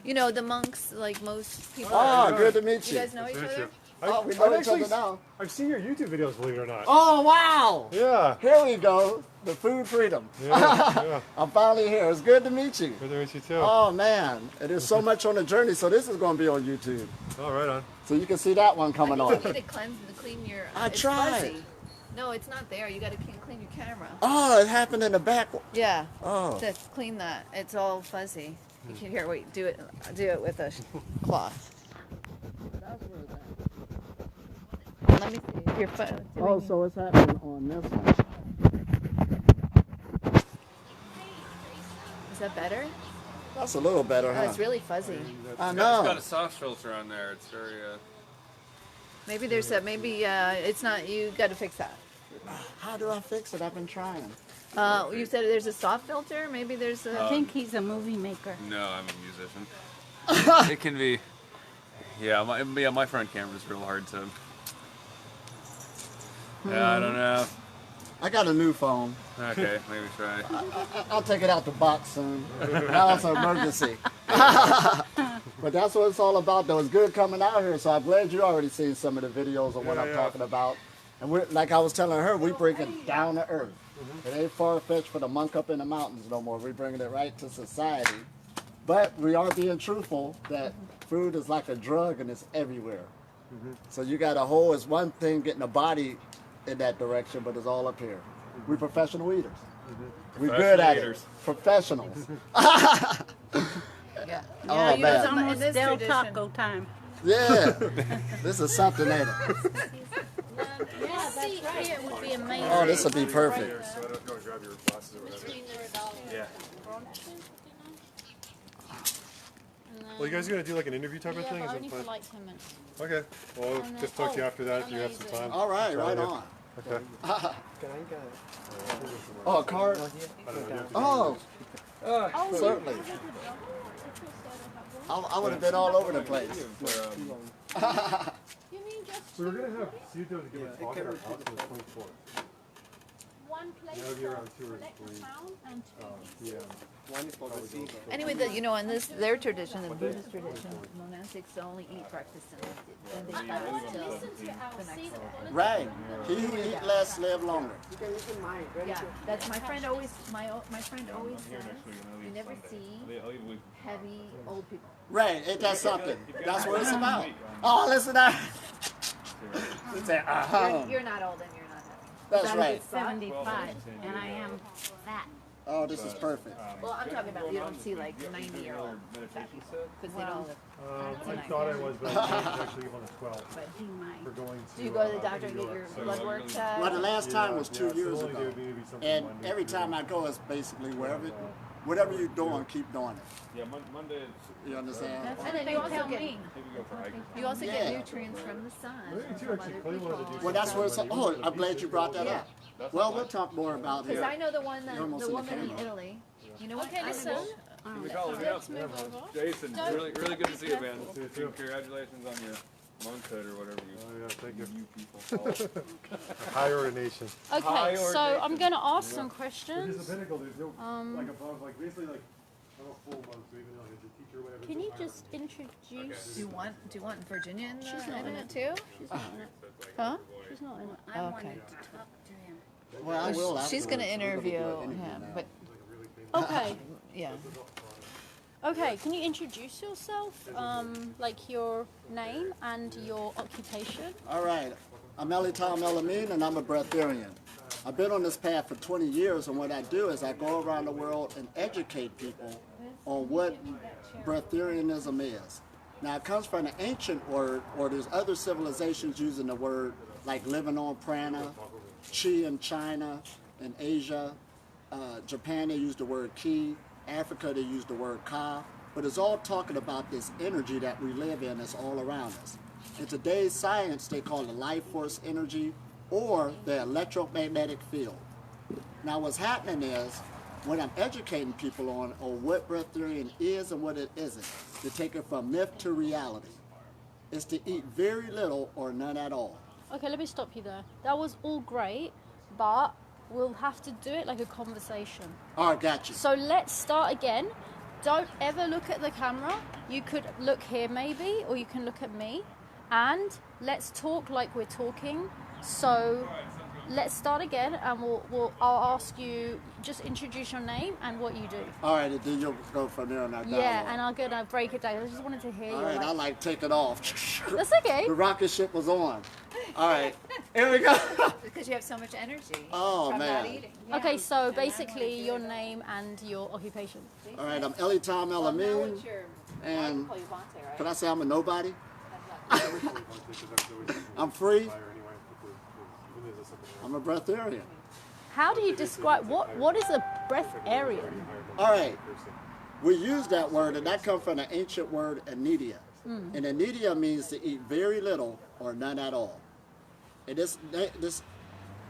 You know, the monks, like most people. Oh, good to meet You you. guys know each other? We know each other now. I've seen your YouTube videos, believe it or not. Oh, wow. Yeah. Here we go. The food freedom. Yeah. I'm finally here. It's good to meet you. Good to meet you too. Oh, man. It is so much on the journey. So this is going to be on YouTube. Oh, right on. So you can see that one coming on. You need to clean your... I tried. Fuzzy. No, it's not there. You got to clean your camera. Oh, it happened in the back. Yeah. Oh. Let's clean that. It's all fuzzy. You can hear. Wait. Do it with a cloth. Let me see your phone. Oh, so it's happening on this one. Is that better? That's a little better, huh? Oh, it's really fuzzy. I know. It's got a soft filter on there. It's very. Maybe there's a it's not. You got to fix that. How do I fix it? I've been trying. You said there's a soft filter. Maybe there's a. I think he's a movie maker. No, I'm a musician. It can be. Yeah, my front camera's real hard to. Yeah, I don't know. I got a new phone. Okay, maybe try. I'll take it out the box soon. That's an emergency. But that's what it's all about, though. It's good coming out here, so I'm glad you already seen some of the videos of what I'm talking about. And we're, like I was telling her, we bring it down to earth. It ain't far-fetched for the monk up in the mountains no more. We're bringing it right to society. But we are being truthful that food is like a drug and it's everywhere. So you got a whole, it's one thing getting a body in that direction, but it's all up here. We're professional eaters. We're good at it. Professionals. Yeah. Oh, It's man. almost this Del tradition. Taco time. Yeah. This is something, ain't it? Yeah, that's right. It would be amazing. Oh, this will be perfect. So I don't know if you want to grab your glasses or whatever. Yeah. Well, you guys are going to do like an interview type of thing? Is that only fine? for like 10 minutes. Okay. Well, I'll just talk to you after that if you have some time. All right, right on. Okay. Oh, a card? Oh, certainly. I would have been all over the place. We were going to have Cito to give a talk at our house on the 24th. One place That'll be around 2 or 3. and two. Yeah. Anyway, in their tradition, the Buddhist tradition, monastics only eat breakfast and they fast till the next day. Right. He who eat less, live longer. Yeah, that's my friend always. My friend always says you never see heavy old people. Right. Ain't that something? That's what it's about. Oh, listen to that. You're not old and you're not heavy. That's I'm right. 75, and I am fat. Oh, this is perfect. Well, I'm talking about you don't see like 90-year-old fat people because they don't live. I thought I was, but I was actually on the 12th. But He might. We're going to. do you go to the doctor and get your blood work? Well, the last time was 2 years only ago. do maybe something And Monday, every time I go, it's basically whatever you're doing, keep doing it. Yeah, Monday. You understand? And then you also get Yeah. get nutrients from the sun. Maybe too, from actually. other Clay wanted to people. do Well, that's where it's. Oh, I'm glad you brought that Yeah. up. Well, we'll talk more about it. Because I know the one that You're almost the in the woman in camera. Italy. You know what? Okay, listen. Let's move over. Jason, really good to see you, man. Congratulations on your monkhood or whatever you. Oh, yeah, thank you. You people call it. High ordination. Okay, so ordination. I'm going to ask some Which is questions. the pinnacle. There's no, like above, like basically like, I'm a full monk, so even though he's a teacher or whatever. Can you it's higher. just introduce... Do you want Virginia in, She's not in in it it. too? She's not in it. Huh? She's not in it. I wanted to talk to him. Well, I will. She's going to afterwards. We're interview gonna do an interview him, now. but Okay. yeah. Okay, can you introduce yourself, like your name and your occupation? All right. I'm Elitom El-amin, and I'm a Breatharian. I've been on this path for 20 years, and what I do is I go around the world and educate people on what Breatharianism is. Now, it comes from an ancient word, or there's other civilizations using the word, like living on prana, chi in China, in Asia. Japan, they use the word ki. Africa, they use the word ka. But it's all talking about this energy that we live in that's all around us. In today's science, they call it life force energy or the electromagnetic field. Now, what's happening is, when I'm educating people on what Breatharian is and what it isn't, to take it from myth to reality, is to eat very little or none at all. Okay, let me stop you there. That was all great, but we'll have to do it like a conversation. All right, got you. So let's start again. don't ever look at the camera. You could look here maybe, or you can look at me. And let's talk like we're talking. So let's start again, and I'll ask you, just introduce your name and what you do. All right, and then you'll go from there on that dialogue. Yeah, and I'm gonna break it down. I just wanted to hear All you. right, I like take it off. That's okay. The rocket ship was on. All right, here we go. Because you have so much energy Oh, from man. not eating. Okay, so basically your name and your occupation. All right, I'm Elitom El-amin, and can I say I'm a nobody? I'm free. I'm a breatharian. How do you describe what is a breatharian? All right, we use that word, and that comes from the ancient word anedia. And anedia means to eat very little or none at all. And this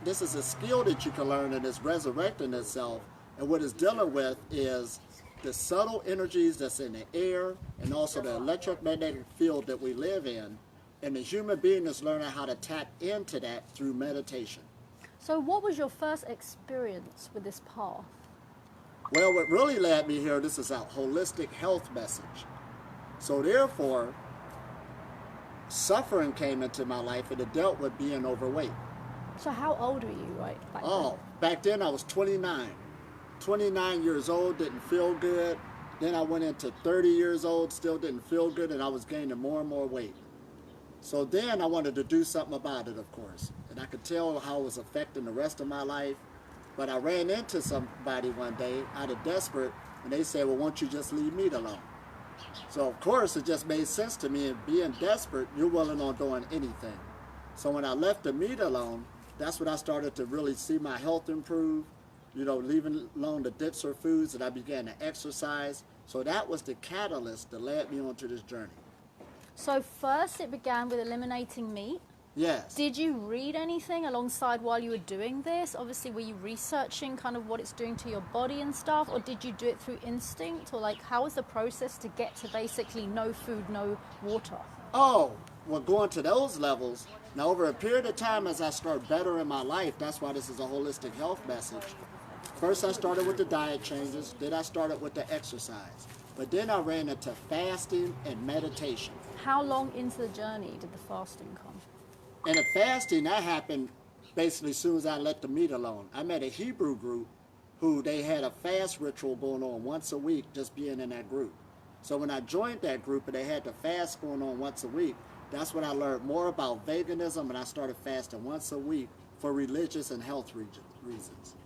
is a skill that you can learn, and it's resurrecting itself. And what it's dealing with is the subtle energies that's in the air, and also the electromagnetic field that we live in. And the human being is learning how to tap into that through meditation. So what was your first experience with this path? Well, what really led me here, this is a holistic health message. So therefore, suffering came into my life, and it dealt with being overweight. So how old were you back then? Back then I was 29. 29 years old, didn't feel good. Then I went into 30 years old, still didn't feel good, and I was gaining more and more weight. So then I wanted to do something about it, of course. And I could tell how it was affecting the rest of my life. But I ran into somebody one day out of desperate, and they said, well, won't you just leave meat alone? So of course it just made sense to me, and being desperate, you're willing on doing anything. So when I left the meat alone, that's when I started to really see my health improve, leaving alone the denser foods, and I began to exercise. So that was the catalyst that led me onto this journey. So first it began with eliminating meat. Yes. Did you read anything alongside while you were doing this? Obviously, were you researching kind of what it's doing to your body and stuff, or did you do it through instinct, or how was the process to get to basically no food, no water? Oh, well, going to those levels, now over a period of time as I start bettering my life, that's why this is a holistic health message. First I started with the diet changes, then I started with the exercise. But then I ran into fasting and meditation. How long into the journey did the fasting come? And the fasting, that happened basically as soon as I let the meat alone. I met a Hebrew group who they had a fast ritual going on once a week, just being in that group. So when I joined that group and they had the fast going on once a week, that's when I learned more about veganism, and I started fasting once a week for religious and health reasons.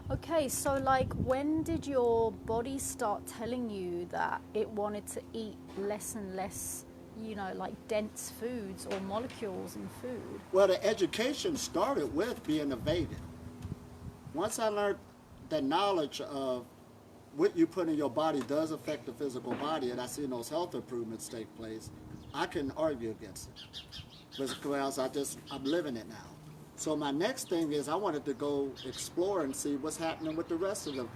Okay, so when did your body start telling you that it wanted to eat less and less, dense foods or molecules in food? Well, the education started with being a vegan. Once I learned the knowledge of what you put in your body does affect the physical body, and I seen those health improvements take place, I couldn't argue against it. Because I'm living it now. So my next thing is I wanted to go explore and see what's happening with the rest of the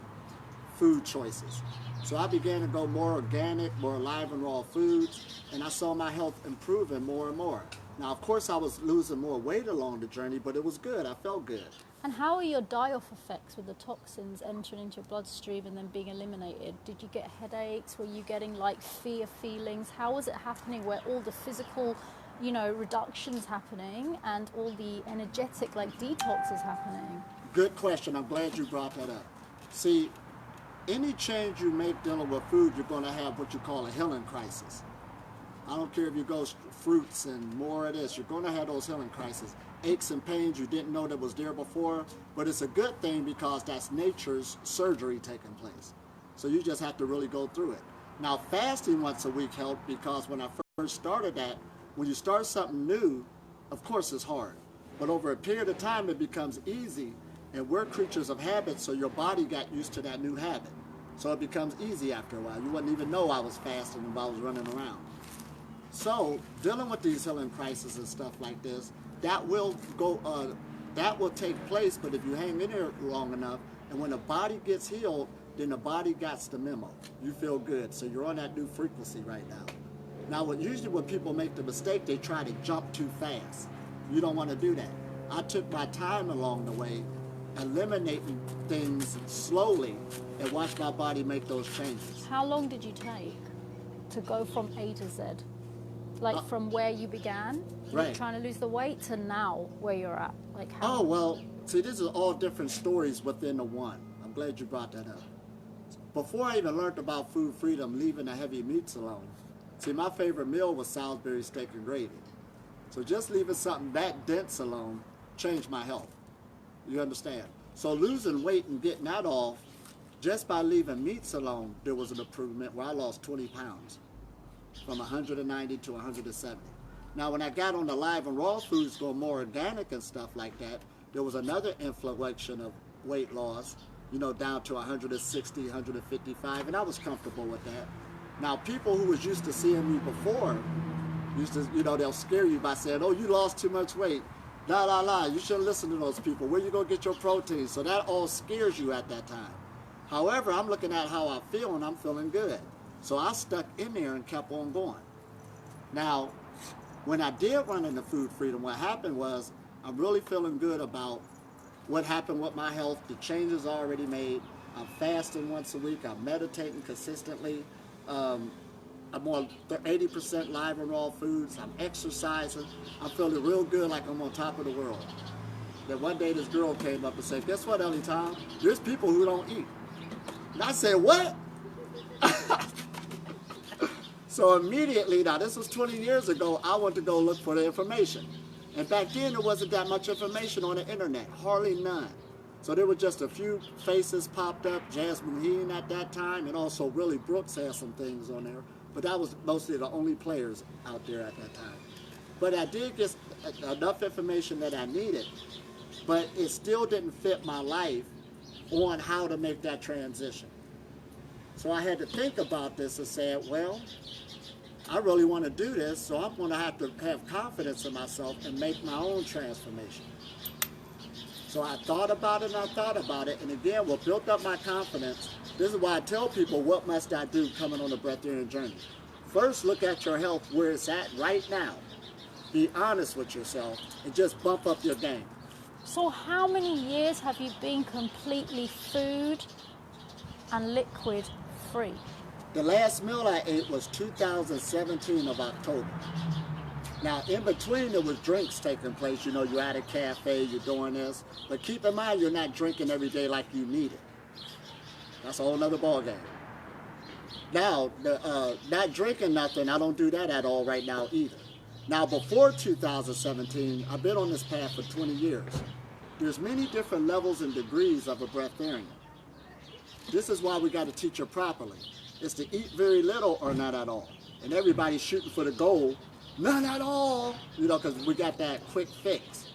food choices. So I began to go more organic, more alive and raw foods, and I saw my health improving more and more. Now, of course, I was losing more weight along the journey, but it was good. I felt good. And how are your die-off effects with the toxins entering into your bloodstream and then being eliminated? Did you get headaches? Were you getting fear feelings? How was it happening where all the physical reductions happening and all the energetic detox is happening? Good question. I'm glad you brought that up. See, any change you make dealing with food, you're going to have what you call a healing crisis. I don't care if you go fruits and more of this, you're going to have those healing crises. Aches and pains you didn't know that was there before, but it's a good thing because that's nature's surgery taking place. So you just have to really go through it. Now, fasting once a week helped because when I first started that, when you start something new, of course it's hard. But over a period of time, it becomes easy. And we're creatures of habit, so your body got used to that new habit. So it becomes easy after a while. You wouldn't even know I was fasting while I was running around. So dealing with these healing crises and stuff like this, that will take place. But if you hang in there long enough, and when the body gets healed, then the body gets the memo. You feel good, so you're on that new frequency right now. Now, usually when people make the mistake, they try to jump too fast. You don't want to do that. I took my time along the way, eliminating things slowly and watch my body make those changes. How long did you take to go from A to Z? Like from where you began, right, trying to lose the weight, to now where you're at? Like how? Oh, well, see, this is all different stories within the one. I'm glad you brought that up. Before I even learned about food freedom, leaving the heavy meats alone, see, my favorite meal was Salisbury steak and gravy. So just leaving something that dense alone changed my health. You understand? So losing weight and getting that off, just by leaving meats alone, there was an improvement where I lost 20 pounds. From 190 to 170. Now, when I got on the live and raw foods, going more organic and stuff like that, there was another inflection of weight loss, you know, down to 160, 155, and I was comfortable with that. Now, people who was used to seeing me before, used to, you know, they'll scare you by saying, oh, you lost too much weight. La, la, la, you shouldn't listen to those people. Where you gonna get your protein? So that all scares you at that time. However, I'm looking at how I feel, and I'm feeling good. So I stuck in there and kept on going. Now, when I did run into food freedom, what happened was I'm really feeling good about what happened with my health, the changes already made. I'm fasting once a week. I'm meditating consistently. I'm on 80% live and raw foods. I'm exercising. I'm feeling real good, like I'm on top of the world. Then one day this girl came up and said, guess what, Elitom? There's people who don't eat. And I said, what? So immediately, now this was 20 years ago, I went to go look for the information. And back then there wasn't that much information on the internet, hardly none. So there were just a few faces popped up, Jasmine Heen at that time, and also Willie Brooks had some things on there. But that was mostly the only players out there at that time. But I did get enough information that I needed, but it still didn't fit my life on how to make that transition. So I had to think about this and said, well, I really want to do this, so I'm going to have confidence in myself and make my own transformation. So I thought about it and I thought about it, and again, what built up my confidence, this is why I tell people, what must I do coming on the Breatharian journey? First, look at your health where it's at right now. Be honest with yourself and just bump up your game. So how many years have you been completely food and liquid free? The last meal I ate was 2017 of October. Now, in between, there was drinks taking place. You know, you're at a cafe, you're doing this. But keep in mind, you're not drinking every day like you need it. That's a whole nother ballgame. Now, not drinking nothing, I don't do that at all right now either. Now, before 2017, I've been on this path for 20 years. There's many different levels and degrees of a breatharian. This is why we got to teach it properly. It's to eat very little or not at all. And everybody's shooting for the goal, none at all, you know, because we got that quick fix.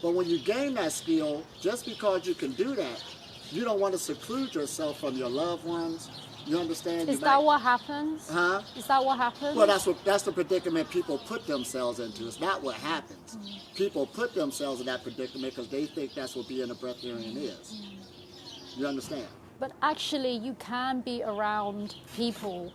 But when you gain that skill, just because you can do that, you don't want to seclude yourself from your loved ones. You understand? Is that what happens? Huh? Is that what happens? Well, that's the predicament people put themselves into. It's not what happens. People put themselves in that predicament because they think that's what being a breatharian is. You understand? But actually, you can be around people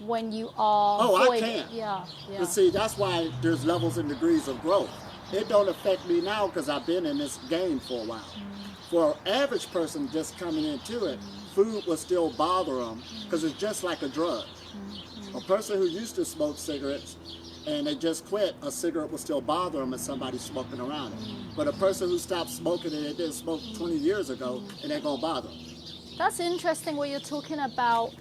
when you are. Oh, I can. Yeah. But see, that's why there's levels and degrees of growth. It don't affect me now because I've been in this game for a while. For an average person just coming into it, food will still bother them because it's just like a drug. A person who used to smoke cigarettes and they just quit, a cigarette will still bother them if somebody's smoking around it. But a person who stopped smoking and they didn't smoke 20 years ago, it ain't gonna bother them. That's interesting what you're talking about.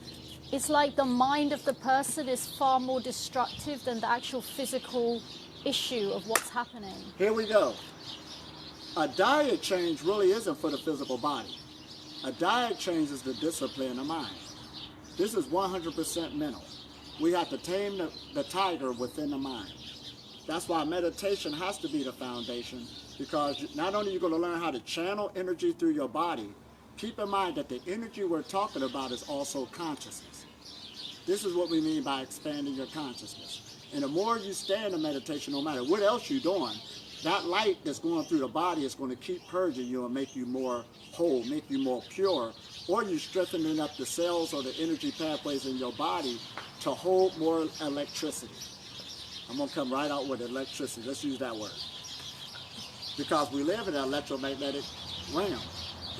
It's like the mind of the person is far more destructive than the actual physical issue of what's happening. Here we go. A diet change really isn't for the physical body. A diet change is the discipline of mind. This is 100% mental. We have to tame the tiger within the mind. That's why meditation has to be the foundation, because not only are you going to learn how to channel energy through your body, keep in mind that the energy we're talking about is also consciousness. This is what we mean by expanding your consciousness. And the more you stay in the meditation, no matter what else you're doing, that light that's going through the body is going to keep purging you and make you more whole, make you more pure, or you're strengthening up the cells or the energy pathways in your body to hold more electricity. I'm going to come right out with electricity. Let's use that word. Because we live in an electromagnetic realm.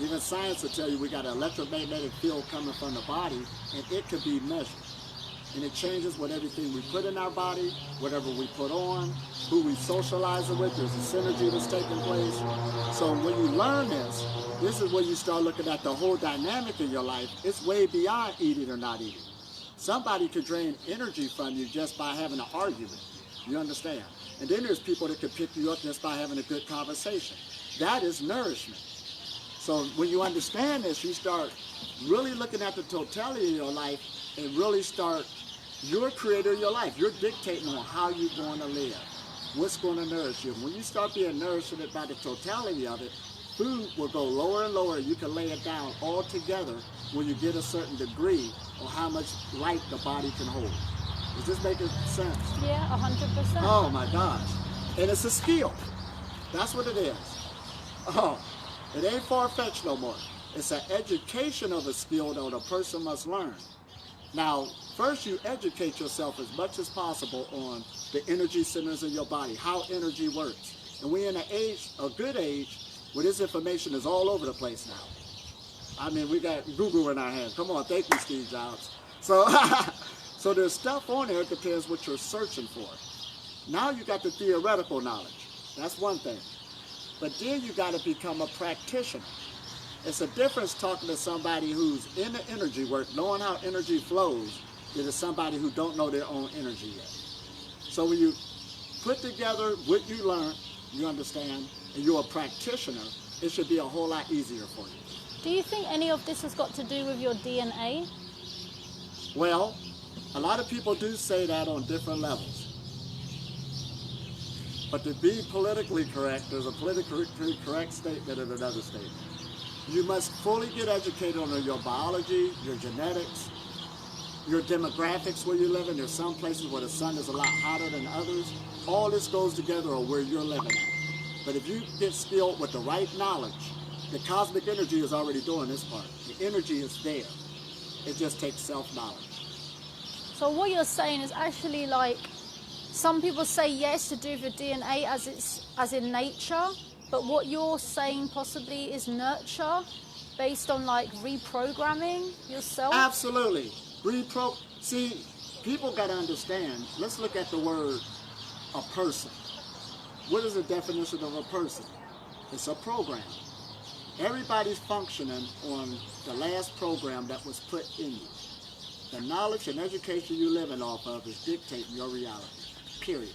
Even science will tell you we got an electromagnetic field coming from the body, and it could be measured. And it changes with everything we put in our body, whatever we put on, who we socialize it with. There's a synergy that's taking place. So when you learn this is where you start looking at the whole dynamic of your life. It's way beyond eating or not eating. Somebody could drain energy from you just by having an argument. You understand? And then there's people that could pick you up just by having a good conversation. That is nourishment. So when you understand this, you start really looking at the totality of your life and really start, you're a creator of your life. You're dictating on how you're going to live, what's going to nourish you. When you start being nourished by the totality of it, food will go lower and lower. You can lay it down all together when you get a certain degree of how much light the body can hold. Is this making sense? Yeah, 100%. Oh my gosh. And it's a skill. That's what it is. Oh, it ain't far-fetched no more. It's an education of a skill that a person must learn. Now, first you educate yourself as much as possible on the energy centers in your body, how energy works. And we're in an age, a good age, where this information is all over the place now. I mean, we got Google in our hands. Come on, thank you, Steve Jobs. So, so there's stuff on there, it depends what you're searching for. Now you got the theoretical knowledge. That's one thing. But then you got to become a practitioner. It's a difference talking to somebody who's in the energy work, knowing how energy flows, than to somebody who don't know their own energy yet. So when you put together what you learn, you understand, and you're a practitioner, it should be a whole lot easier for you. Do you think any of this has got to do with your DNA? Well, a lot of people do say that on different levels. But to be politically correct, there's a politically correct statement and another statement. You must fully get educated on your biology, your genetics, your demographics where you live in. There's some places where the sun is a lot hotter than others. All this goes together on where you're living at. But if you get skilled with the right knowledge, the cosmic energy is already doing this part. The energy is there. It just takes self-knowledge. So what you're saying is actually like, some people say yes to do with DNA as in nature, but what you're saying possibly is nurture based on like reprogramming yourself? Absolutely. See, people got to understand, let's look at the word a person. What is the definition of a person? It's a program. Everybody's functioning on the last program that was put in you. The knowledge and education you're living off of is dictating your reality, period.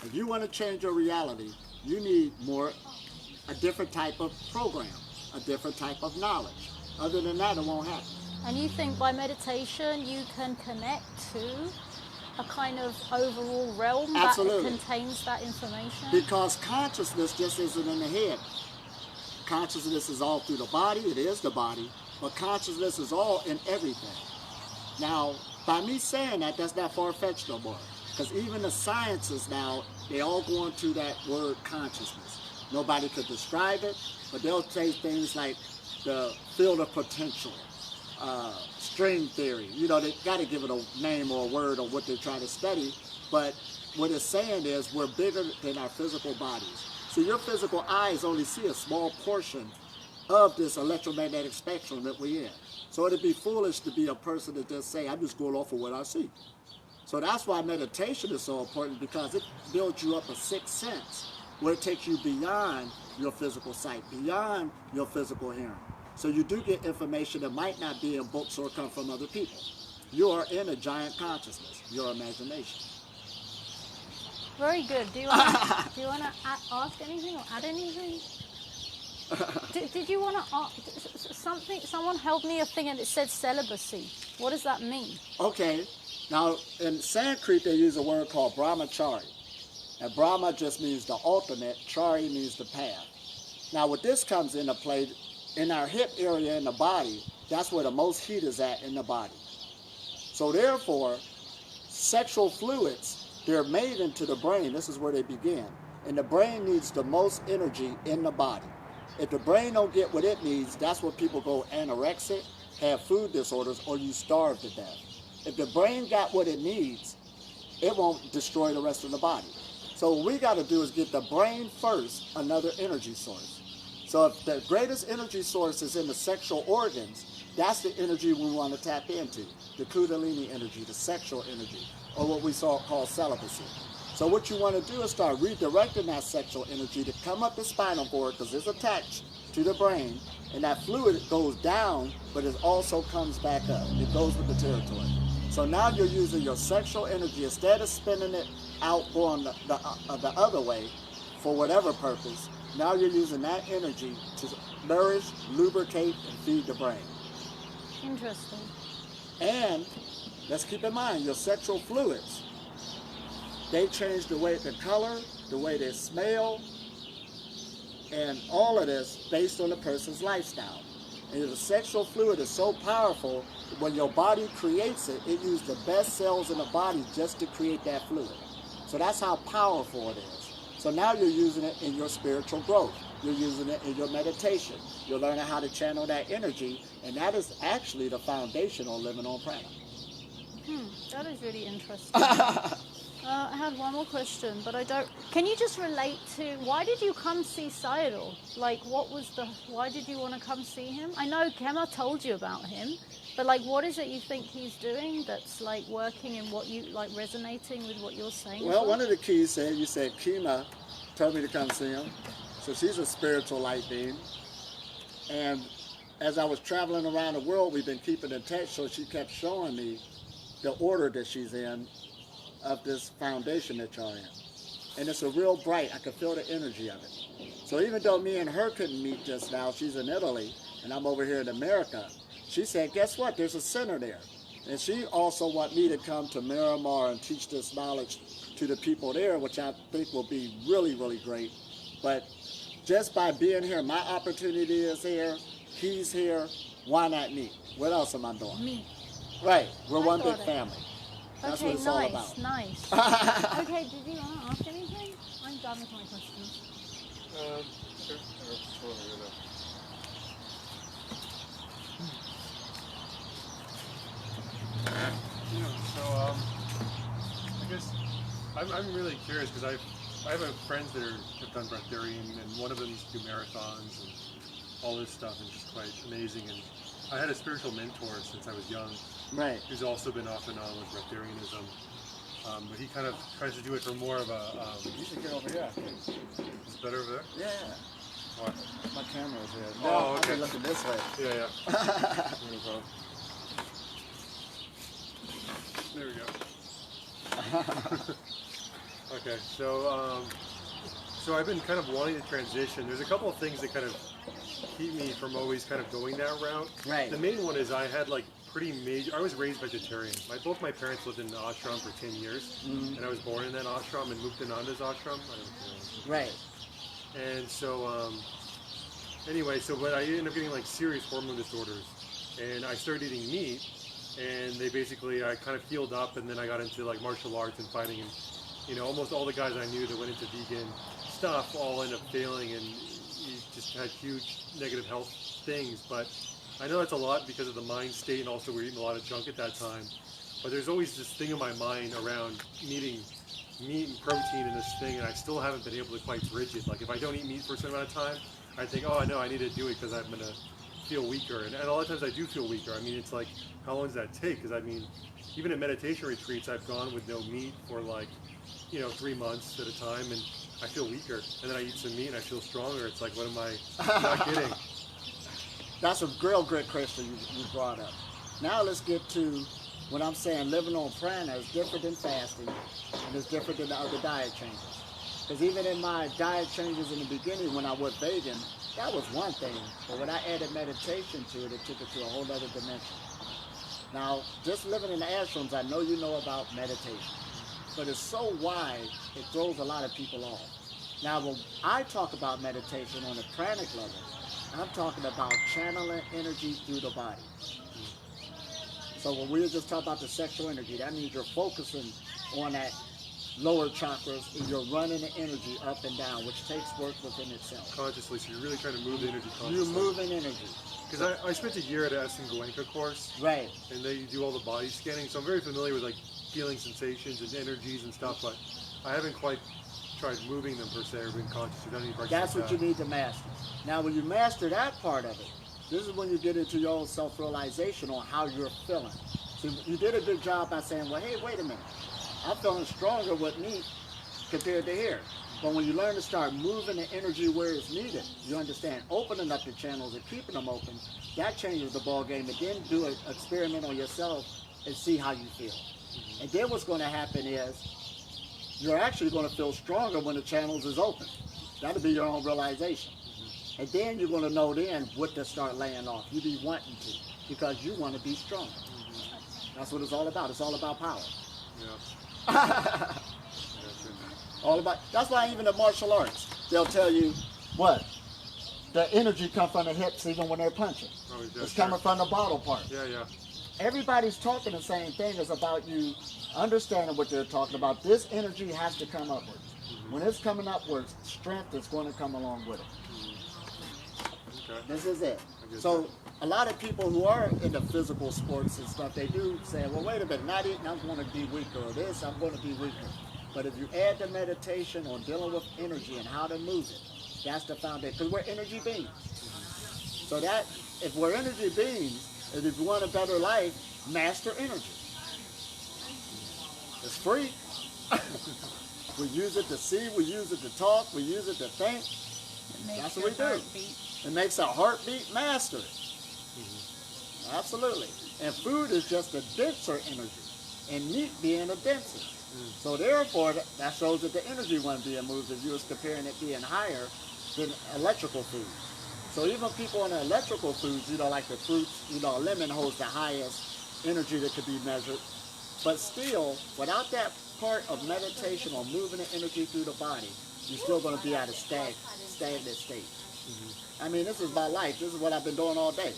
If you want to change your reality, you need a different type of program, a different type of knowledge. Other than that, it won't happen. And you think by meditation you can connect to a kind of overall realm Absolutely. that contains that information? Because consciousness just isn't in the head. Consciousness is all through the body, it is the body, but consciousness is all in everything. Now, by me saying that, that's not far-fetched no more. Because even the sciences now, they all go into that word consciousness. Nobody could describe it, but they'll say things like the field of potential, string theory. You know, they got to give it a name or a word or what they're trying to study, but what it's saying is we're bigger than our physical bodies. So your physical eyes only see a small portion of this electromagnetic spectrum that we're in. So it'd be foolish to be a person that just say, I'm just going off of what I see. So that's why meditation is so important, because it builds you up a sixth sense where it takes you beyond your physical sight, beyond your physical hearing. So you do get information that might not be in books or come from other people. You are in a giant consciousness, your imagination. Very good. Do you want to ask anything or add anything? Did you want to ask something? Someone held me a thing and it said celibacy. What does that mean? Okay. Now, in Sanskrit, they use a word called brahmachari. And Brahma just means the ultimate, Chari means the path. Now, what this comes into play, in our hip area in the body, that's where the most heat is at in the body. So therefore, sexual fluids, they're made into the brain. This is where they begin. And the brain needs the most energy in the body. If the brain don't get what it needs, that's where people go anorexic, have food disorders, or you starve to death. If the brain got what it needs, it won't destroy the rest of the body. So what we got to do is get the brain first, another energy source. So if the greatest energy source is in the sexual organs, that's the energy we want to tap into, the Kundalini energy, the sexual energy, or what we call celibacy. So what you want to do is start redirecting that sexual energy to come up the spinal cord, because it's attached to the brain, and that fluid goes down, but it also comes back up. It goes with the territory. So now you're using your sexual energy, instead of spinning it out going the other way for whatever purpose, now you're using that energy to nourish, lubricate, and feed the brain. Interesting. And let's keep in mind, your sexual fluids, they change the way, the color, the way they smell, and all of this based on the person's lifestyle. And the sexual fluid is so powerful, when your body creates it, it uses the best cells in the body just to create that fluid. So that's how powerful it is. So now you're using it in your spiritual growth. You're using it in your meditation. You're learning how to channel that energy, and that is actually the foundation on living on prana. That is really interesting. I had one more question, but I don't. Can you just relate to why did you come see Sayadaw? Like, why did you want to come see him? I know Kema told you about him, but like, what is it you think he's doing that's like working and what you like resonating with what you're saying? Well, one of the keys said, you said Kema told me to come see him. So she's a spiritual light being. And as I was traveling around the world, we've been keeping in touch, so she kept showing me the order that she's in of this foundation that y'all in. And it's a real bright, I could feel the energy of it. So even though me and her couldn't meet just now, she's in Italy, and I'm over here in America, she said, guess what, there's a center there. And she also want me to come to Miramar and teach this knowledge to the people there, which I think will be really, really great. But just by being here, my opportunity is here, he's here, why not me? What else am I doing? Me. Right, we're one got big it. family. That's Okay, what it's all about. nice. Okay, did you want to ask anything? I'm done with my questions. Sure. So I guess I'm really curious because I have friends that have done Breatharian, and one of them used to do marathons and all this stuff, and it's quite amazing. And I had a spiritual mentor since I was young, Right. who's also been off and on with Breatharianism. But he kind of tries to do it for more of a. You should get over here. Is it better over there? Yeah. What? My camera is here. Oh, Now, okay. I'll be looking this way. Yeah. There we go. Okay, so I've been kind of wanting to transition. There's a couple of things that kind of keep me from always kind of going that route. Right. The main one is I had like pretty major. I was raised vegetarian. Both my parents lived in the ashram for 10 years, and I was born in that ashram in Muktananda's ashram. Right. And so, anyway, but I ended up getting like serious hormone disorders, and I started eating meat, and I kind of healed up, and then I got into like martial arts and fighting, and almost all the guys I knew that went into vegan stuff all ended up failing, and you just had huge negative health things. But I know that's a lot because of the mind state, and also we're eating a lot of junk at that time. But there's always this thing in my mind around eating meat and protein in this thing, and I still haven't been able to quite bridge it. Like if I don't eat meat for a certain amount of time, I think, oh, I know I need to do it because I'm going to feel weaker. And a lot of times I do feel weaker. I mean, it's like, how long does that take? Because I mean, even at meditation retreats, I've gone with no meat for like, 3 months at a time, and I feel weaker. And then I eat some meat and I feel stronger. It's like, what am I not getting? That's a real great question you brought up. Now let's get to what I'm saying. Living on prana is different than fasting, and it's different than the other diet changes. Because even in my diet changes in the beginning when I went vegan, that was one thing. But when I added meditation to it, it took it to a whole other dimension. Now, just living in the ashrams, I know you know about meditation. But it's so wide, it throws a lot of people off. Now, when I talk about meditation on a pranic level, I'm talking about channeling energy through the body. So when we were just talking about the sexual energy, that means you're focusing on that lower chakras, and you're running the energy up and down, which takes work within itself. Consciously, so you're really trying to move the energy consciously. You're moving energy. Because I spent a year at a Goenka course. Right. And they do all the body scanning, so I'm very familiar with like feeling sensations and energies and stuff, but I haven't quite tried moving them per se or being conscious or done any practice. That's like what you that. need to master. Now, when you master that part of it, this is when you get into your own self-realization on how you're feeling. See, you did a good job by saying, well, hey, wait a minute. I'm feeling stronger with meat compared to here. But when you learn to start moving the energy where it's needed, you understand opening up the channels and keeping them open, that changes the ball game. And then do an experiment on yourself and see how you feel. And then what's going to happen is you're actually going to feel stronger when the channels is open. That'll be your own realization. And then you're going to know then what to start laying off. You be wanting to because you want to be stronger. That's what it's all about. It's all about power. Yeah. All about. That's why even the martial arts, they'll tell you what the energy comes from the hips even when they're punching. Oh, yeah, It's coming from the bottom part. Yeah, yeah. Everybody's talking the same thing. It's about you understanding what they're talking about. This energy has to come upwards. When it's coming upwards, strength is going to come along with it. Okay. This is it. get So a lot of people who are into physical sports and stuff, they do say, well, wait a minute, not eating, I'm going to be weaker, or this, I'm going to be weaker. But if you add the meditation on dealing with energy and how to move it, that's the foundation, because we're energy beings. So that, if we're energy beings, and if you want a better life, master energy. It's free. We use it to see, we use it to talk, we use it to think. That's what we do. It makes our heartbeat, master it. Absolutely. And food is just a denser energy, and meat being a denser. So therefore, that shows that the energy wasn't being moved if you was comparing it being higher than electrical food. So even people on the electrical foods, you know, like the fruits, you know, a lemon holds the highest energy that could be measured. But still, without that part of meditation or moving the energy through the body, you're still going to be at a stagnant state. I mean, this is my life. This is what I've been doing all day.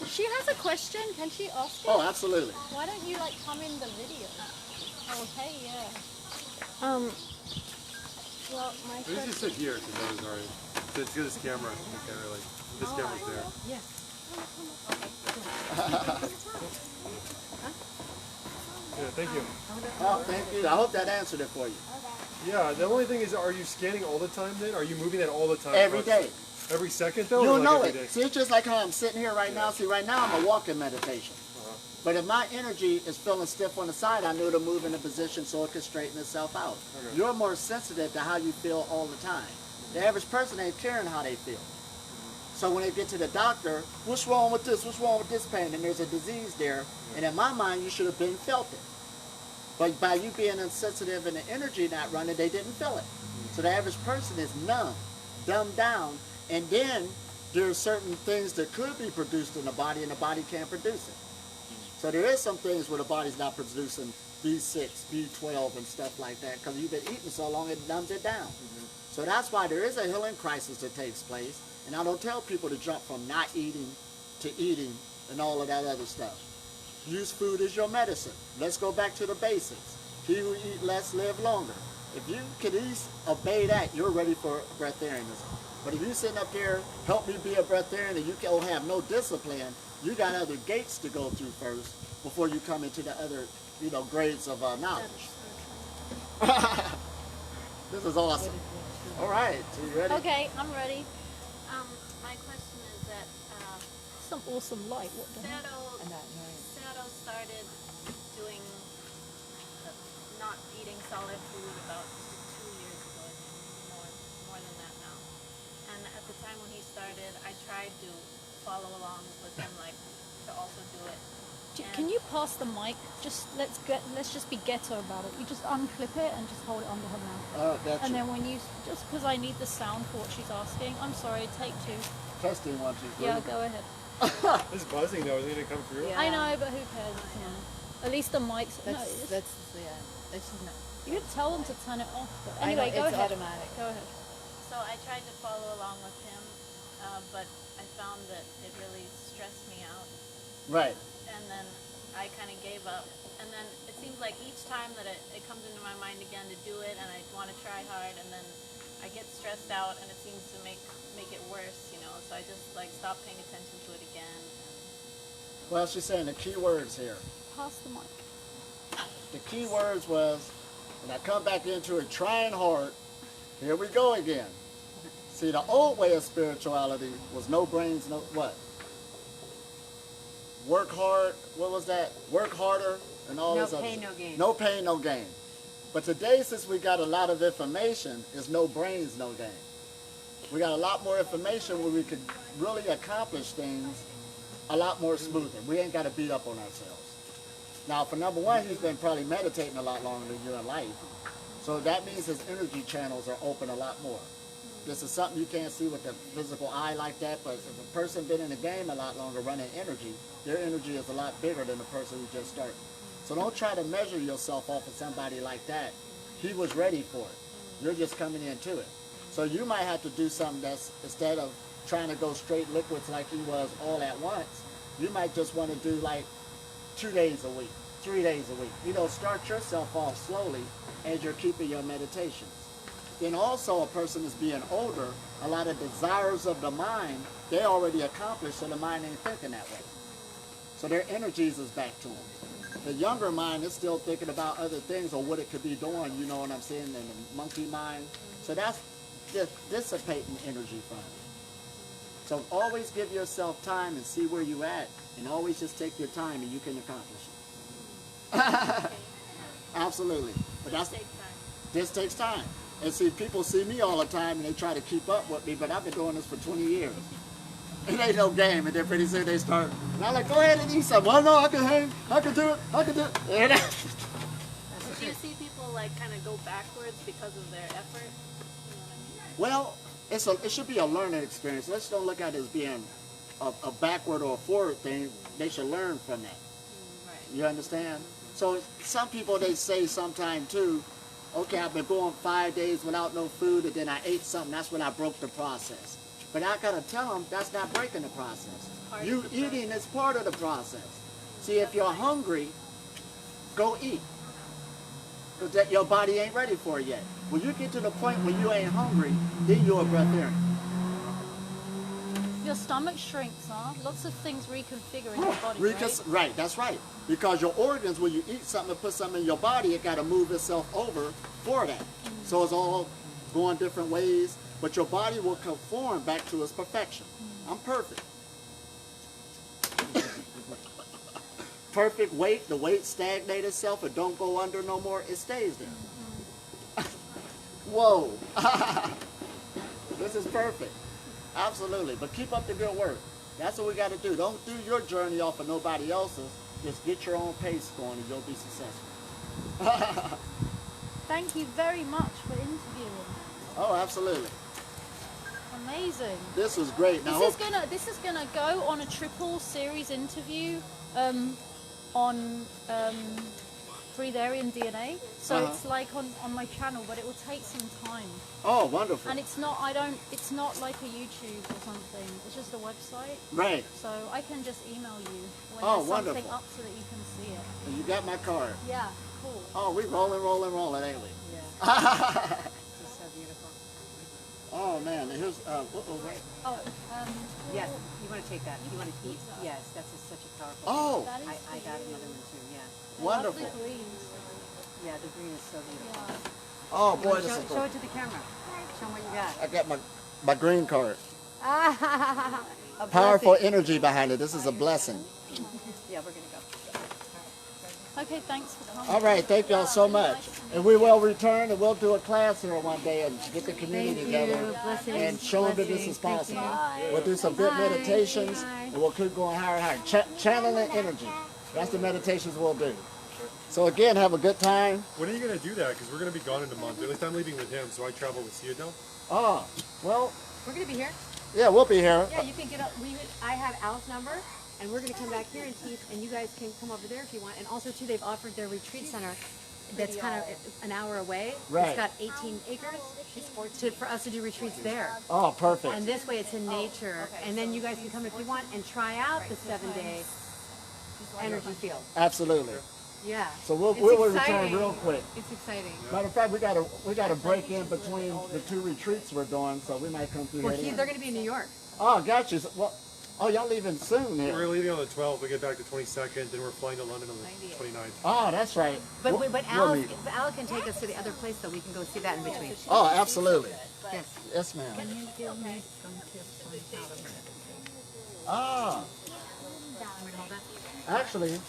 She has a question. Can she ask it? Oh, absolutely. Why don't you like come in the video? Oh, hey, yeah. Well, my Maybe just sit here because that was already. It's good as camera. Okay, really. This camera's there. Yeah. Yeah, thank you. Oh, thank you. I hope that answered it for you. Yeah, the only thing is, are you scanning all the time then? Are you moving that all the time? Every day. Every second though? You'll or like know every it. day? See, it's just like how I'm sitting here right now. See, right now I'm a walking meditation. But if my energy is feeling stiff on the side, I know to move in a position so it can straighten itself out. Okay. You're more sensitive to how you feel all the time. The average person ain't caring how they feel. So when they get to the doctor, what's wrong with this? What's wrong with this pain? And there's a disease there. And in my mind, you should have been felt it. But by you being insensitive and the energy not running, they didn't feel it. So the average person is numb, dumbed down, and then there's certain things that could be produced in the body and the body can't produce it. So there is some things where the body's not producing B6, B12 and stuff like that because you've been eating so long it numbs it down. So that's why there is a healing crisis that takes place. And I don't tell people to jump from not eating to eating and all of that other stuff. Use food as your medicine. Let's go back to the basics. He who eat less live longer. If you can at least obey that, you're ready for breatharianism. But if you're sitting up here, help me be a breatharian, and you don't have no discipline, you got other gates to go through first before you come into the other, you know, grades of knowledge. This is awesome. All right, so you ready? Okay, I'm ready. My question is that Some awesome light. What the heck? Sato started doing not eating solid food about 2 years ago, I think, more than that now. And at the time when he started, I tried to follow along with him, like to also do it. Can you pass the mic? Just let's just be ghetto about it. You just unclip it and just hold it under her mouth. Gotcha. And then when you just because I need the sound for what she's asking. I'm sorry. Take 2. Testing 1, 2, 3. Yeah, go ahead. This buzzing though, is it going to come through? Yeah. I know, but who cares? It's fine. At least the mic's. That's not. You could tell them to turn it off. But I know, anyway, go it's ahead. automatic. Go ahead. So I tried to follow along with him, but I found that it really stressed me out. Right. And then I kind of gave up. And then it seems like each time that it comes into my mind again to do it, and I want to try hard, and then I get stressed out, and it seems to make it worse, you know. So I just like stop paying attention to it again. Well, she's saying the key words here. Pass the mic. The key words was And I come back into it trying hard. Here we go again. See, the old way of spirituality was no brains, no what? Work hard, what was that? Work harder and all this other No pain, stuff. no gain. No pain, no gain. But today, since we got a lot of information, it's no brains, no gain. We got a lot more information where we could really accomplish things a lot more smoother. We ain't got to beat up on ourselves. Now, for number one, he's been probably meditating a lot longer than you in life. So that means his energy channels are open a lot more. This is something you can't see with the physical eye like that, but if a person been in the game a lot longer running energy, their energy is a lot bigger than the person who just started. So don't try to measure yourself off of somebody like that. He was ready for it. You're just coming into it. So you might have to do something that's, instead of trying to go straight liquids like he was all at once, you might just want to do like 2 days a week, 3 days a week. You know, start yourself off slowly as you're keeping your meditations. Then also a person is being older, a lot of desires of the mind, they already accomplished, so the mind ain't thinking that way. So their energies is back to them. The younger mind is still thinking about other things or what it could be doing, you know what I'm saying, in the monkey mind. So that's dissipating energy from it. So always give yourself time and see where you at, and always just take your time and you can accomplish it. Absolutely. But that's, this takes time. And see, people see me all the time and they try to keep up with me, but I've been doing this for 20 years. It ain't no game, and then pretty soon they start, and I'm like, go ahead and eat something. Well, no, I can hang, I can do it, I can do it. Do you see people like kind of go backwards because of their effort? You know what I mean? Well, it should be a learning experience. Let's don't look at it as being a backward or a forward thing. They should learn from that. Right. You understand? So some people, they say sometime too, okay, I've been going 5 days without no food, and then I ate something. That's when I broke the process. But I gotta tell them that's not breaking the process. You eating is part of the process. See, if you're hungry, go eat. Because that your body ain't ready for it yet. When you get to the point where you ain't hungry, then you're a breatharian. Your stomach shrinks, huh? Lots of things reconfigure in your body, right? Right, that's right. Because your organs, when you eat something and put something in your body, it got to move itself over for that. So it's all going different ways, but your body will conform back to its perfection. I'm perfect. Perfect weight, the weight stagnate itself, it don't go under no more, it stays there. Whoa. This is perfect. Absolutely. But keep up the good work. That's what we got to do. Don't do your journey off of nobody else's. Just get your own pace going and you'll be successful. Thank you very much for interviewing. Oh, absolutely. Amazing. This was great. Now, This is gonna go on a triple series interview on Breatharian DNA. So it's like on my channel, but it will take some time. Oh, wonderful. And it's not like a YouTube or something. It's just a website. Right. So I can just email you when Oh, there's wonderful. something up so that you can see it. And you got my card. Yeah, cool. Oh, we rolling, ain't we? Yeah. This is so beautiful. Oh man, and here's what was that? Oh, Yes, you want to take that. You want to eat? Yes, that's such a powerful. Oh, that is I got another one too. Yeah. wonderful. lovely greens. Yeah, the green is so beautiful. Yeah. Oh boy, this is Show cool. it to the camera. Show them what you got. I got my green card. A Powerful blessing. energy behind it. This is a blessing. Yeah, we're gonna go. Okay, thanks for coming. All right, thank y'all so much. And we will return and we'll do a class here one day and get the community together and show them that this is possible. We'll do some good meditations and we'll keep going higher and higher. Channeling energy. That's the meditations we'll do. So again, have a good time. When are you going to do that? Because we're going to be gone in a month. At least I'm leaving with him, so I travel with Theodore. Oh, well, We're gonna be here. yeah, we'll be here. Yeah, you can get up. I have Al's number, and we're gonna come back here and teach. And you guys can come over there if you want. And also too, they've offered their retreat center. That's kind of an hour away. Right. It's got 18 acres for us to do retreats there. Oh, perfect. And this way it's in nature. And then you guys can come if you want and try out the 7-day energy field. Absolutely. Yeah. So we'll It's return exciting. real quick. It's exciting. Matter of fact, we got a break in between the two retreats we're doing, so we might come through Well, here. they're going to be in New York. Oh, got you. Well, Oh, y'all leaving soon We're here. leaving on the 12th. We get back the 22nd, then we're flying to London on the 29th. Oh, that's right. But We'll Al meet. can take us to the other place, so we can go see that in between. Oh, absolutely. Yes. Yes, ma'am. Can you give me some tips on how to meditate? Ah, actually,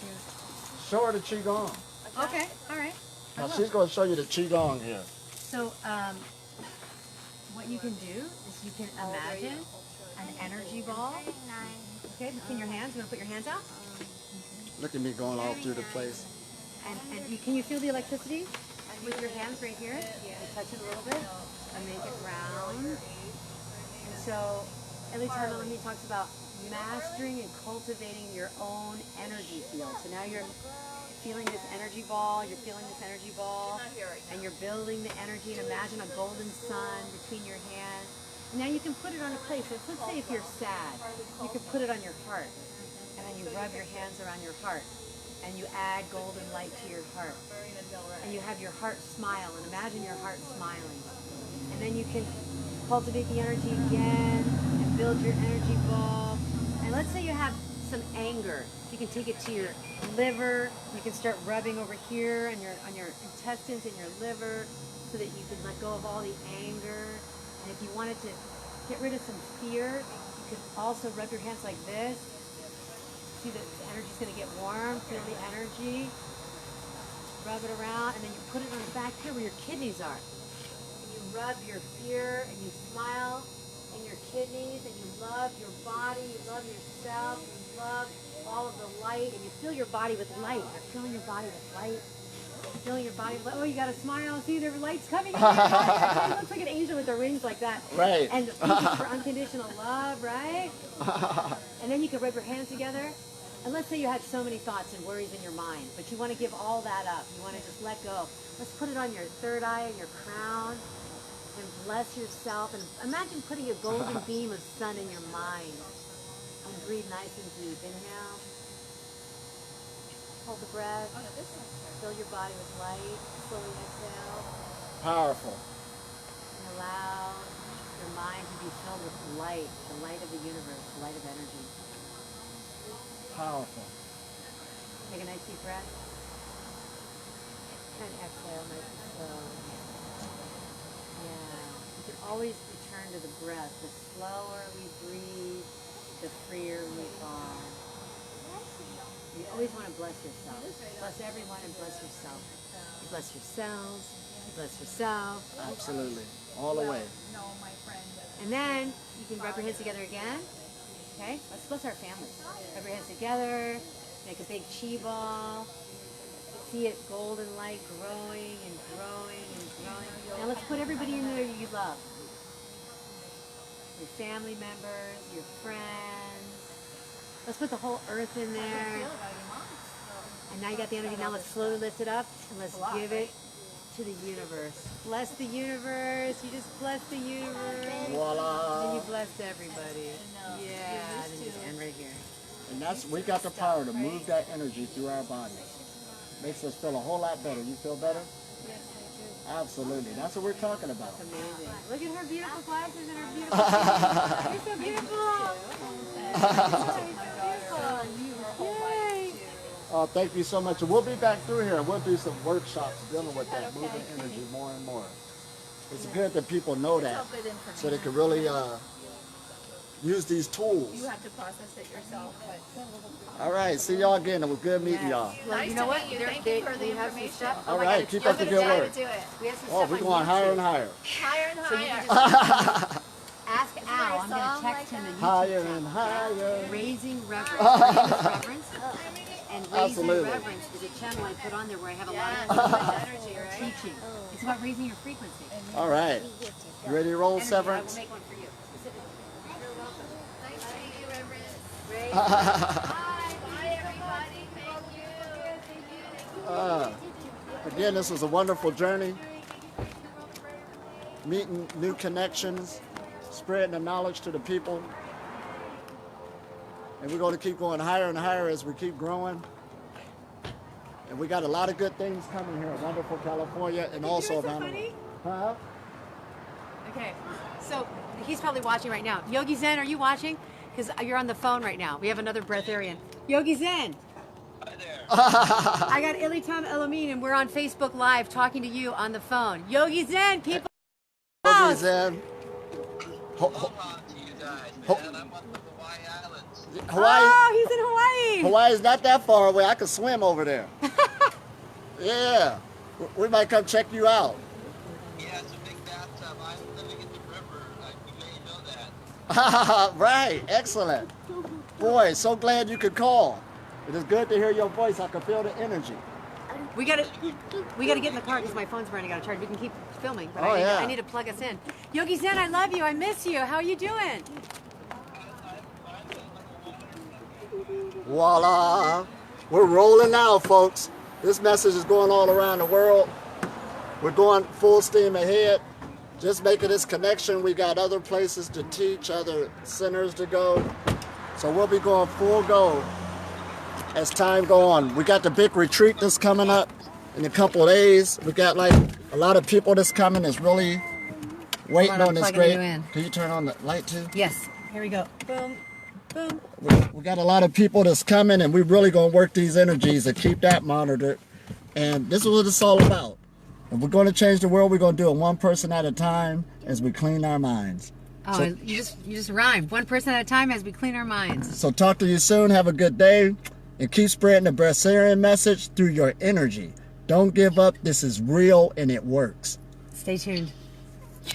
show her the Qigong. Okay, all right. Now, she's going to show you the Qigong here. So, what you can do is you can imagine an energy ball, okay, between your hands. You want to put your hands out? Look at me going all through the place. And can you feel the electricity with your hands right here? You touch it a little bit and make it round. And so, Elitom El-amin talks about mastering and cultivating your own energy field. So now you're feeling this energy ball, and you're building the energy, and imagine a golden sun between your hands. And now you can put it on a place. So let's say if you're sad, you can put it on your heart, and then you rub your hands around your heart, and you add golden light to your heart, and you have your heart smile, and imagine your heart smiling. And then you can cultivate the energy again, and build your energy ball. And let's say you have some anger. You can take it to your liver. You can start rubbing over here on your intestines and your liver so that you can let go of all the anger. And if you wanted to get rid of some fear, you could also rub your hands like this. See that the energy's going to get warm. Feel the energy. Rub it around, and then you put it on the back here where your kidneys are. And you rub your fear, and you smile in your kidneys, and you love your body, you love yourself, you love all of the light, and you fill your body with light. You're filling your body with light. Filling your body with light. Oh, you got to smile. See, there's light's coming. It looks like an angel with their wings like that. Right. And thank you for unconditional love, right? And then you can rub your hands together. And let's say you had so many thoughts and worries in your mind, but you want to give all that up. You want to just let go. Let's put it on your third eye and your crown. And bless yourself, and imagine putting a golden beam of sun in your mind. And breathe nice and deep. Inhale. Hold the breath. Fill your body with light. Slowly exhale. Powerful. And allow your mind to be filled with light, the light of the universe, the light of energy. Powerful. Take a nice deep breath. And exhale nice and slow. Yeah, you can always return to the breath. The slower we breathe, the freer we fall. You always want to bless yourself. Bless everyone and bless yourself. You bless yourselves, you bless yourself. Absolutely. All the way. And then you can rub your hands together again. Okay, let's bless our families. Rub your hands together, make a big chi ball. See it golden light growing and growing and growing. Now let's put everybody in there you love. Your family members, your friends. Let's put the whole earth in there. And now you got the energy. Now let's slowly lift it up and let's give it to the universe. Bless the universe. You just bless the universe. Voila. And then you blessed everybody. Yeah. And then you just end right here. And that's, we got the power to move that energy through our bodies. Makes us feel a whole lot better. You feel better? Yes, I do. Absolutely. That's what we're talking about. It's amazing. Look at her beautiful glasses and her beautiful You're so beautiful. Yay. Oh, thank you so much. We'll be back through here. We'll do some workshops dealing with that, moving energy more and more. It's good that people know that so they can really use these tools. You have to process it yourself, but All right. See y'all again. It was good meeting y'all. Well, nice you know to what? meet you. There- Thank you for the we have some information. stuff. All my right. God, Keep you're up the gonna good die work. Do it. We have some Oh, stuff we're on going higher and YouTube. higher. Higher and So you higher. can just ask Al. I'm going to song text like him the YouTube Higher channel. and higher. Raising Reverence. Her name is Reverence. And Raising Absolutely. Reverence is a channel I put on there where I have a lot Yeah, of so much energy, right? teaching. It's about raising your frequency. All right. You ready to roll, Energy, I will Severance? make one for you. Nice to meet you, Reverend. Bye. Bye, everybody. Thank you. Again, this was a wonderful journey. Meeting new connections, spreading the knowledge to the people. And we're going to keep going higher and higher as we keep growing. And we got a lot of good things coming here in wonderful California and also around the world. Huh? Okay, so he's probably watching right now. Yogi Zen, are you watching? because you're on the phone right now. We have another Breatharian. Yogi Zen. Hi there. I got Elitom El-amin, and we're on Facebook Live talking to you on the phone. Yogi Zen, people. Yogi Zen. Aloha to you guys, man. I'm on the Hawaii Islands. Hawaii. Oh, he's in Hawaii. Hawaii's not that far away. I can swim over there. Yeah. We might come check you out. Yeah, it's a big bathtub. I'm living in the river. You may know that. Right. Excellent. Boy, so glad you could call. It is good to hear your voice. I can feel the energy. We gotta get in the car because my phone's running out of charge. We can keep filming, but Oh, I need to plug us in. Yogi Zen, I love you. I miss you. How are you doing? Voila. We're rolling now, folks. This message is going all around the world. We're going full steam ahead. Just making this connection. We got other places to teach, other centers to go. So we'll be going full go as time go on. We got the big retreat that's coming up in a couple of days. We got like a lot of people that's coming that's really waiting on this great. Can you turn on the light too? Yes. Here we go. Boom. Boom. We got a lot of people that's coming, and we're really going to work these energies and keep that monitored. And this is what it's all about. If we're going to change the world, we're going to do it one person at a time as we clean our minds. Oh, you just rhymed. One person at a time as we clean our minds. So talk to you soon. Have a good day. And keep spreading the Breatharian message through your energy. Don't give up. This is real, and it works. Stay tuned. Yeah.